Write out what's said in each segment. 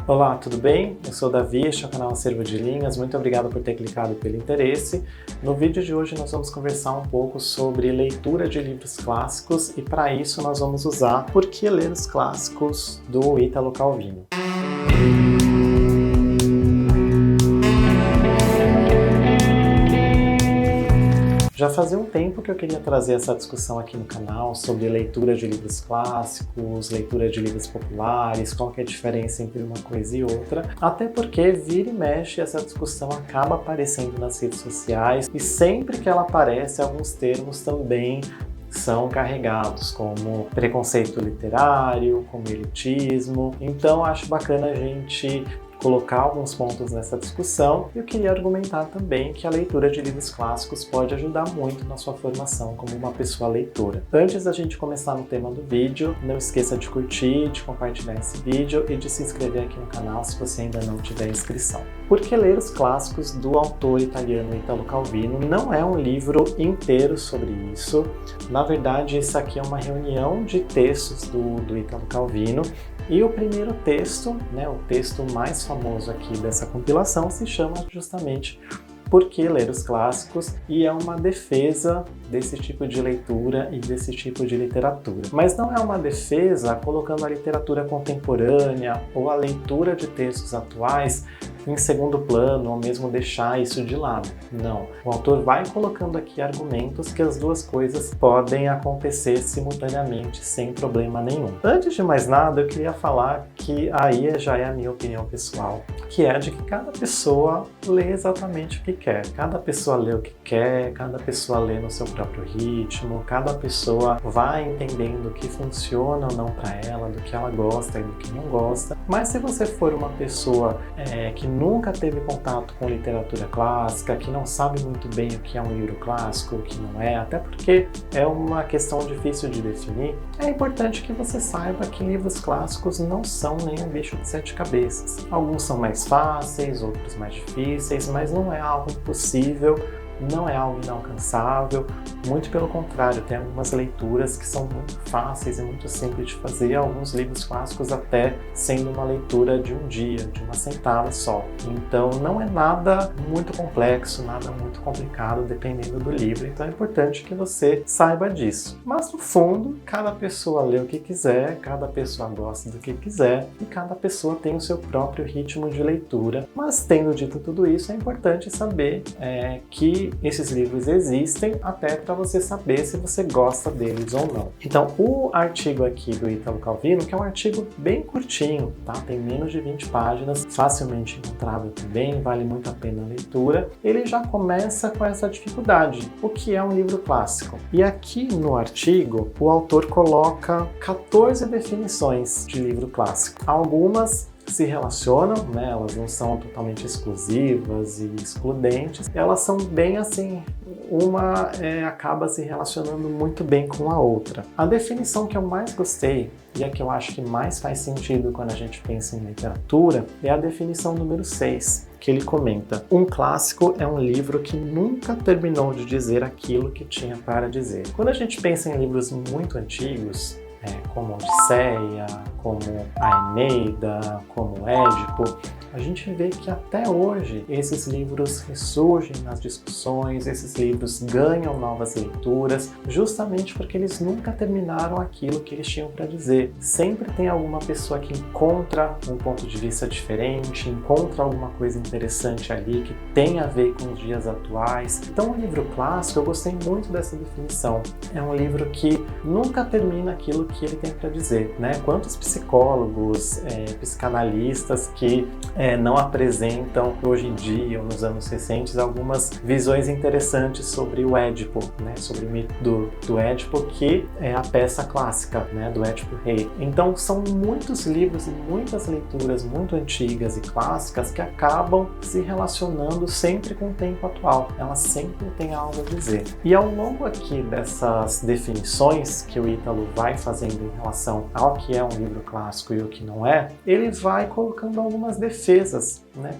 Olá, tudo bem? Eu sou o Davi, este é o canal Acervo de Linhas. Muito obrigado por ter clicado e pelo interesse. No vídeo de hoje nós vamos conversar um pouco sobre leitura de livros clássicos e para isso nós vamos usar Por que ler os clássicos do Ítalo Calvino. Já fazia um tempo que eu queria trazer essa discussão aqui no canal sobre leitura de livros clássicos, leitura de livros populares, qual que é a diferença entre uma coisa e outra, até porque vira e mexe essa discussão acaba aparecendo nas redes sociais e sempre que ela aparece alguns termos também são carregados, como preconceito literário, como elitismo. Então acho bacana a gente colocar alguns pontos nessa discussão e eu queria argumentar também que a leitura de livros clássicos pode ajudar muito na sua formação como uma pessoa leitora. Antes da gente começar no tema do vídeo, não esqueça de curtir, de compartilhar esse vídeo e de se inscrever aqui no canal se você ainda não tiver inscrição. Por que ler os clássicos do autor italiano Ítalo Calvino não é um livro inteiro sobre isso. Na verdade, isso aqui é uma reunião de textos do Ítalo Calvino. E o primeiro texto, o texto mais famoso aqui dessa compilação, se chama justamente Por que ler os clássicos? E é uma defesa desse tipo de leitura e desse tipo de literatura. Mas não é uma defesa colocando a literatura contemporânea ou a leitura de textos atuais em segundo plano, ou mesmo deixar isso de lado. Não. O autor vai colocando aqui argumentos que as duas coisas podem acontecer simultaneamente, sem problema nenhum. Antes de mais nada, eu queria falar que aí já é a minha opinião pessoal, que é de que cada pessoa lê exatamente o que quer. Cada pessoa lê o que quer, cada pessoa lê no seu próprio ritmo, cada pessoa vai entendendo o que funciona ou não para ela, do que ela gosta e do que não gosta. Mas se você for uma pessoa que nunca teve contato com literatura clássica, que não sabe muito bem o que é um livro clássico, o que não é, até porque é uma questão difícil de definir, é importante que você saiba que livros clássicos não são nem um bicho de sete cabeças. Alguns são mais fáceis, outros mais difíceis, mas não é algo impossível, não é algo inalcançável, muito pelo contrário, tem algumas leituras que são muito fáceis e muito simples de fazer, alguns livros clássicos até sendo uma leitura de um dia, de uma sentada só. Então não é nada muito complexo, nada muito complicado, dependendo do livro, então é importante que você saiba disso. Mas no fundo, cada pessoa lê o que quiser, cada pessoa gosta do que quiser e cada pessoa tem o seu próprio ritmo de leitura. Mas tendo dito tudo isso, é importante saber que esses livros existem até para você saber se você gosta deles ou não. Então, o artigo aqui do Ítalo Calvino, que é um artigo bem curtinho, tá? Tem menos de 20 páginas, facilmente encontrável também, vale muito a pena a leitura. Ele já começa com essa dificuldade, o que é um livro clássico. E aqui no artigo, o autor coloca 14 definições de livro clássico. Algumas se relacionam, elas não são totalmente exclusivas e excludentes, elas são bem assim, uma acaba se relacionando muito bem com a outra. A definição que eu mais gostei e a que eu acho que mais faz sentido quando a gente pensa em literatura é a definição número 6, que ele comenta: um clássico é um livro que nunca terminou de dizer aquilo que tinha para dizer. Quando a gente pensa em livros muito antigos, como Odisseia, como a Eneida, como Édipo, a gente vê que até hoje esses livros ressurgem nas discussões, esses livros ganham novas leituras, justamente porque eles nunca terminaram aquilo que eles tinham para dizer. Sempre tem alguma pessoa que encontra um ponto de vista diferente, encontra alguma coisa interessante ali que tem a ver com os dias atuais. Então, o livro clássico, eu gostei muito dessa definição. É um livro que nunca termina aquilo que ele tem para dizer, Quantos psicólogos, psicanalistas que não apresentam hoje em dia ou nos anos recentes algumas visões interessantes sobre o Édipo, sobre o mito do Édipo, que é a peça clássica, do Édipo Rei. Então são muitos livros e muitas leituras muito antigas e clássicas que acabam se relacionando sempre com o tempo atual. Elas sempre têm algo a dizer. E ao longo aqui dessas definições que o Ítalo vai fazendo em relação ao que é um livro clássico e o que não é, ele vai colocando algumas defesas,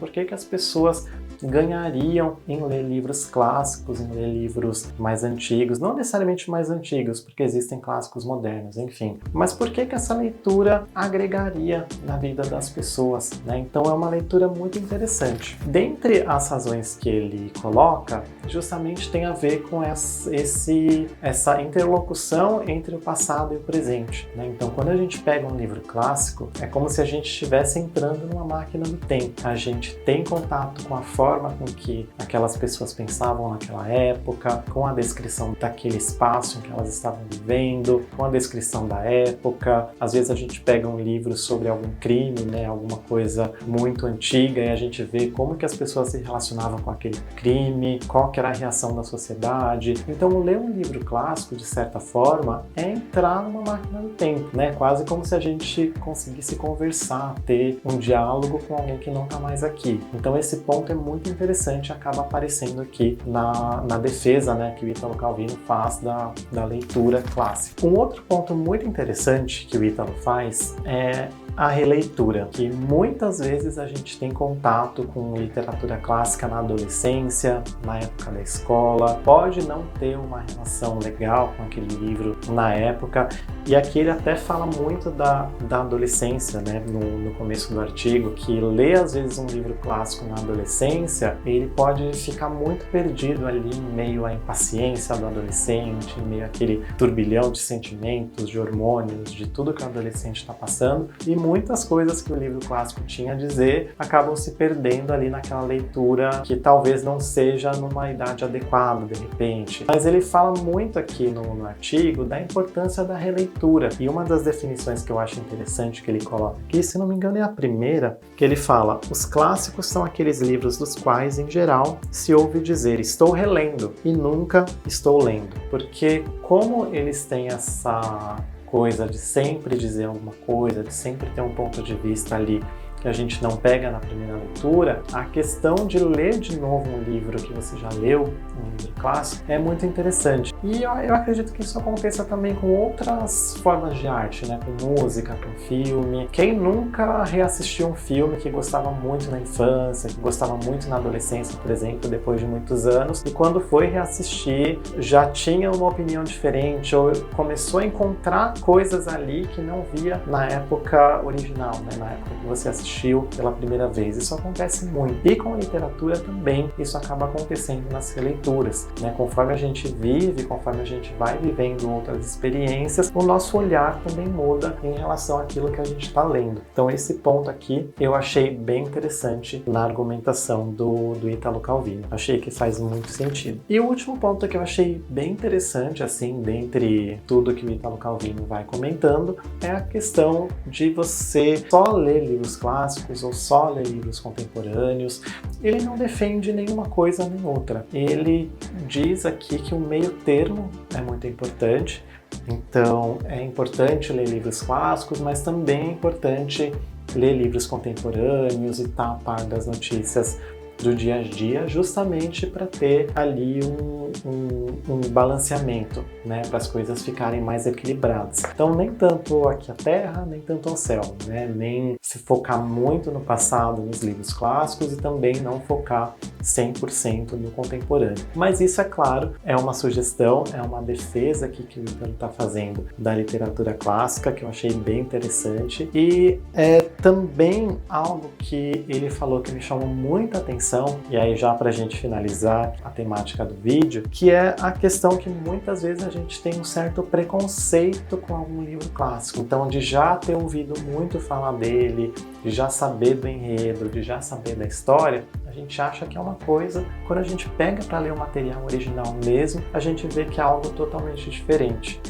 Por que as pessoas ganhariam em ler livros clássicos, em ler livros mais antigos, não necessariamente mais antigos, porque existem clássicos modernos, enfim. Mas por que essa leitura agregaria na vida das pessoas, né? Então é uma leitura muito interessante. Dentre as razões que ele coloca, justamente tem a ver com essa interlocução entre o passado e o presente, né? Então, quando a gente pega um livro clássico, é como se a gente estivesse entrando numa máquina do tempo. A gente tem contato com a forma com que aquelas pessoas pensavam naquela época, com a descrição daquele espaço em que elas estavam vivendo, com a descrição da época. Às vezes a gente pega um livro sobre algum crime, né, alguma coisa muito antiga, e a gente vê como que as pessoas se relacionavam com aquele crime, qual que era a reação da sociedade. Então, ler um livro clássico, de certa forma, é entrar numa máquina do tempo, né? Quase como se a gente conseguisse conversar, ter um diálogo com alguém que não está mais aqui. Então, esse ponto é muito interessante, acaba aparecendo aqui na defesa, né, que o Ítalo Calvino faz da leitura clássica. Um outro ponto muito interessante que o Ítalo faz é a releitura, que muitas vezes a gente tem contato com literatura clássica na adolescência, na época da escola, pode não ter uma relação legal com aquele livro na época, e aqui ele até fala muito da adolescência, né, no começo do artigo, que ler às vezes um livro clássico na adolescência, ele pode ficar muito perdido ali em meio à impaciência do adolescente, em meio àquele turbilhão de sentimentos, de hormônios, de tudo que o adolescente está passando, e muitas coisas que o livro clássico tinha a dizer acabam se perdendo ali naquela leitura que talvez não seja numa idade adequada, de repente. Mas ele fala muito aqui no artigo da importância da releitura. E uma das definições que eu acho interessante que ele coloca aqui, se não me engano é a primeira, que ele fala: os clássicos são aqueles livros dos quais, em geral, se ouve dizer estou relendo e nunca estou lendo. Porque como eles têm essa coisa de sempre dizer alguma coisa, de sempre ter um ponto de vista ali que a gente não pega na primeira leitura, a questão de ler de novo um livro que você já leu, um livro clássico, é muito interessante. E eu acredito que isso aconteça também com outras formas de arte, né? Com música, com filme. Quem nunca reassistiu um filme que gostava muito na infância, que gostava muito na adolescência, por exemplo, depois de muitos anos, e quando foi reassistir já tinha uma opinião diferente, ou começou a encontrar coisas ali que não via na época original, né? Na época que você assistiu pela primeira vez. Isso acontece muito. E com a literatura também, isso acaba acontecendo nas releituras, né? Conforme a gente vive, conforme a gente vai vivendo outras experiências, o nosso olhar também muda em relação àquilo que a gente está lendo. Então esse ponto aqui eu achei bem interessante na argumentação do Ítalo Calvino. Achei que faz muito sentido. E o último ponto que eu achei bem interessante, assim, dentre tudo que o Ítalo Calvino vai comentando, é a questão de você só ler livros clássicos ou só ler livros contemporâneos. Ele não defende nenhuma coisa nem outra. Ele diz aqui que o meio termo é muito importante. Então é importante ler livros clássicos, mas também é importante ler livros contemporâneos e estar a par das notícias do dia a dia, justamente para ter ali um balanceamento, né, para as coisas ficarem mais equilibradas. Então, nem tanto aqui a Terra, nem tanto ao céu, né, nem se focar muito no passado, nos livros clássicos, e também não focar 100% no contemporâneo. Mas isso, é claro, é uma sugestão, é uma defesa aqui que o Ítalo está fazendo da literatura clássica, que eu achei bem interessante, e é também algo que ele falou que me chamou muita atenção, e aí já para a gente finalizar a temática do vídeo, que é a questão que muitas vezes a gente tem um certo preconceito com algum livro clássico. Então, de já ter ouvido muito falar dele, de já saber do enredo, de já saber da história, a gente acha que é uma coisa, quando a gente pega para ler o material original mesmo, a gente vê que é algo totalmente diferente.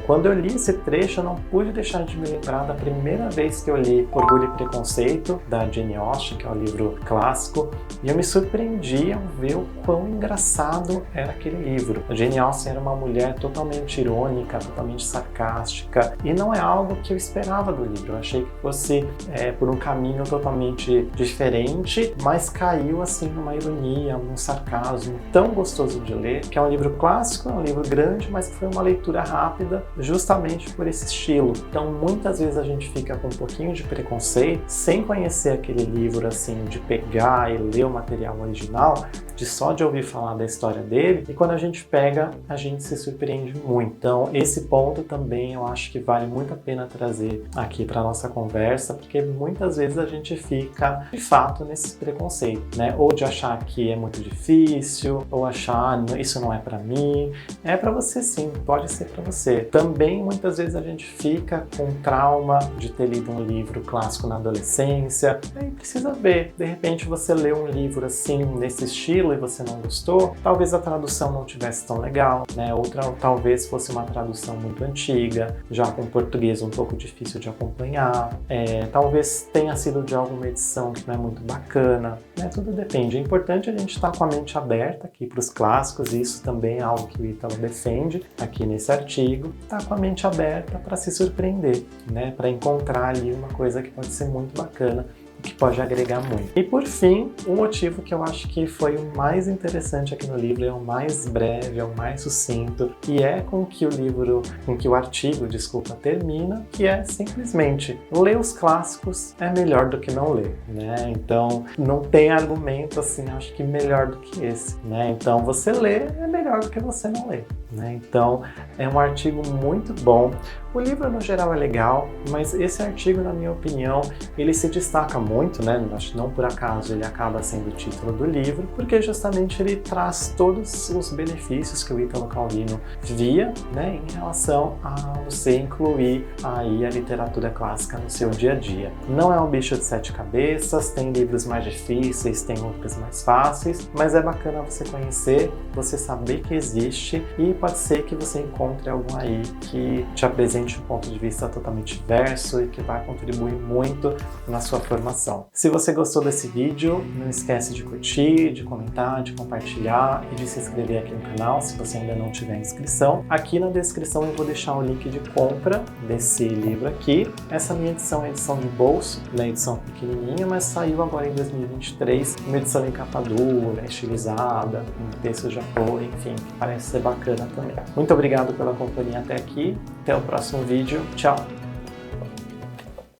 Quando eu li esse trecho, eu não pude deixar de me lembrar da primeira vez que eu li Orgulho e Preconceito, da Jane Austen, que é um livro clássico, e eu me surpreendi ao ver o quão engraçado era aquele livro. A Jane Austen era uma mulher totalmente irônica, totalmente sarcástica, e não é algo que eu esperava do livro. Eu achei que fosse por um caminho totalmente diferente, mas caiu assim numa ironia, num sarcasmo tão gostoso de ler, que é um livro clássico, é um livro grande, mas que foi uma leitura rápida justamente por esse estilo. Então muitas vezes a gente fica com um pouquinho de preconceito, sem conhecer aquele livro assim, de pegar e ler o material original, só de ouvir falar da história dele, e quando a gente pega, a gente se surpreende muito. Então esse ponto também eu acho que vale muito a pena trazer aqui para nossa conversa, porque muitas vezes a gente fica de fato nesse preconceito, né? Ou de achar que é muito difícil, ou achar isso não é para mim. É para você sim, pode ser para você. Também muitas vezes a gente fica com trauma de ter lido um livro clássico na adolescência, e precisa ver, de repente você lê um livro assim nesse estilo e você não gostou, talvez a tradução não tivesse tão legal, né? Outra talvez fosse uma tradução muito antiga, já com português um pouco difícil de acompanhar, talvez tenha sido de alguma edição que não é muito bacana, né? Tudo depende. É importante a gente estar com a mente aberta aqui para os clássicos, e isso também é algo que o Ítalo defende aqui nesse artigo, estar com a mente aberta para se surpreender, né? Para encontrar ali uma coisa que pode ser muito bacana, que pode agregar muito. E por fim, o motivo que eu acho que foi o mais interessante aqui no livro, é o mais breve, é o mais sucinto, e é com que o artigo, termina, que é simplesmente ler os clássicos é melhor do que não ler, né? Então não tem argumento assim, acho que melhor do que esse, né? Então você lê é melhor do que você não ler, né? Então é um artigo muito bom. O livro no geral é legal, mas esse artigo, na minha opinião, ele se destaca muito, né? Acho que não por acaso ele acaba sendo o título do livro, porque justamente ele traz todos os benefícios que o Ítalo Calvino via, né, em relação a você incluir aí a literatura clássica no seu dia a dia. Não é um bicho de sete cabeças, tem livros mais difíceis, tem outros mais fáceis, mas é bacana você conhecer, você saber que existe, e pode ser que você encontre algum aí que te apresente um ponto de vista totalmente diverso e que vai contribuir muito na sua formação. Se você gostou desse vídeo, não esquece de curtir, de comentar, de compartilhar e de se inscrever aqui no canal se você ainda não tiver inscrição. Aqui na descrição eu vou deixar o link de compra desse livro aqui. Essa minha edição é edição de bolso, né, edição pequenininha, mas saiu agora em 2023, uma edição em capa dura, estilizada, com texto de apoio, enfim, que parece ser bacana também. Muito obrigado pela companhia até aqui. Até o próximo vídeo. Tchau!